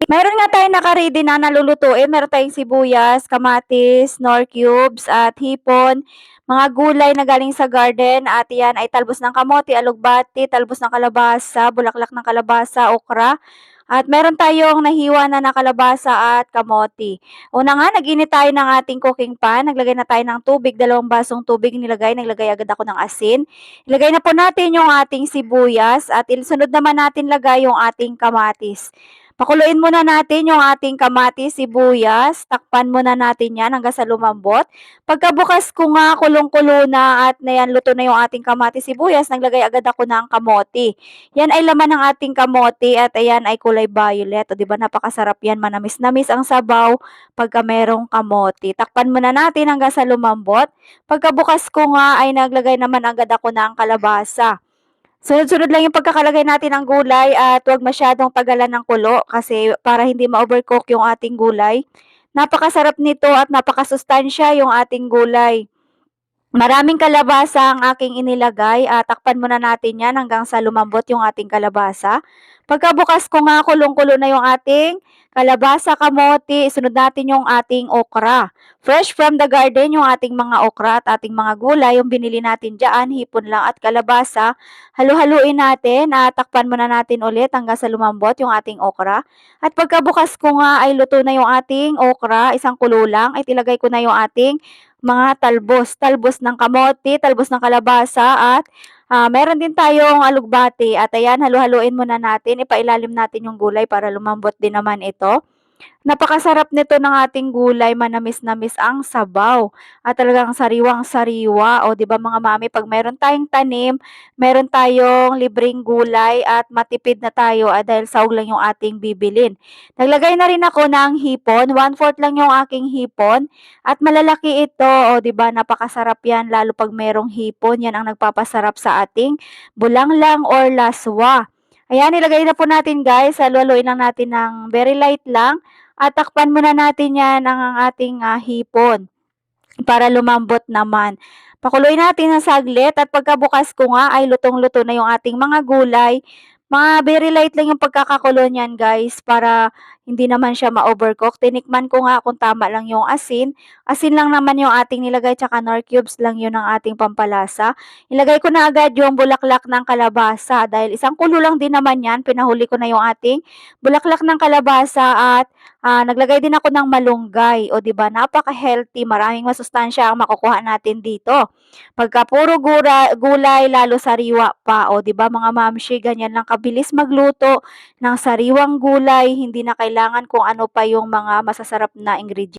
Meron nga tayong naka-ready na nalulutuin. Meron tayong sibuyas, kamatis, Knorr cubes at hipon, mga gulay na galing sa garden at yan ay talbos ng kamote, alugbati, talbos ng kalabasa, bulaklak ng kalabasa, okra. At meron tayong nahiwa na kalabasa at kamote. Una nga, nag-init tayo ng ating cooking pan. Naglagay na tayo ng tubig, 2 basong tubig naglagay agad ako ng asin. Ilagay na po natin yung ating sibuyas at sunod naman natin lagay yung ating kamatis. Pakuluin muna natin yung ating kamatis, sibuyas. Takpan muna natin yan hanggang sa lumambot. Pagkabukas ko nga, kulong-kulo na at luto na yung ating kamatis, sibuyas, naglagay agad ako ng kamote. Yan ay laman ng ating kamote at ayan ay kulay violet. O, diba napakasarap yan, manamis-namis ang sabaw pagka merong kamote. Takpan muna natin hanggang sa lumambot. Pagkabukas ko nga ay naglagay naman agad ako ng kalabasa. Sunod-sunod lang yung pagkakalagay natin ng gulay at huwag masyadong tagalan ng kulo kasi para hindi ma-overcook yung ating gulay. Napakasarap nito at napakasustansya yung ating gulay. Maraming kalabasa ang aking inilagay at takpan muna natin yan hanggang sa lumambot yung ating kalabasa. Pagkabukas ko nga, kulong-kulo na yung ating kalabasa, kamote, sunod natin yung ating okra. Fresh from the garden yung ating mga okra at ating mga gulay, yung binili natin dyan, hipon lang at kalabasa. Halu-haluin natin at takpan muna natin ulit hanggang sa lumambot yung ating okra. At pagkabukas ko nga ay luto na yung ating okra, isang kulo lang, ay tilagay ko na yung ating mga talbos ng kamote, talbos ng kalabasa at meron din tayong alugbati at ayan, halu-haluin muna natin, ipailalim natin yung gulay para lumambot din naman ito. Napakasarap nito ng ating gulay, manamis-namis ang sabaw at talagang sariwang-sariwa. O 'di ba mga mami, 'pag meron tayong tanim, meron tayong libreng gulay at matipid na tayo dahil sahog lang yung ating bibilin. Naglagay na rin ako ng hipon, 1/4 lang yung aking hipon at malalaki ito. O 'di ba napakasarap yan lalo 'pag merong hipon, yan ang nagpapasarap sa ating bulanglang or laswa. Ayan, ilagay na po natin guys, halu-haluin lang natin ng very light lang at takpan muna natin yan ang ating hipon para lumambot naman. Pakuluin natin ng saglit at pagkabukas ko nga ay lutong-luto na yung ating mga gulay. Mga very light lang yung pagkakakulo niyan guys para hindi naman siya ma-overcook. Tinikman ko nga kung tama lang yung asin. Asin lang naman yung ating nilagay tsaka Knorr cubes lang yun ang ating pampalasa. Ilagay ko na agad yung bulaklak ng kalabasa dahil isang kulo lang din naman yan. Pinahuli ko na yung ating bulaklak ng kalabasa at naglagay din ako ng malunggay. O 'di ba napaka-healthy, maraming masustansya ang makukuha natin dito. Pagka puro gulay lalo sariwa pa. O 'di ba mga mamshi, ganyan lang kabilis magluto ng sariwang gulay, hindi na kailangan kung ano pa yung mga masasarap na ingredients.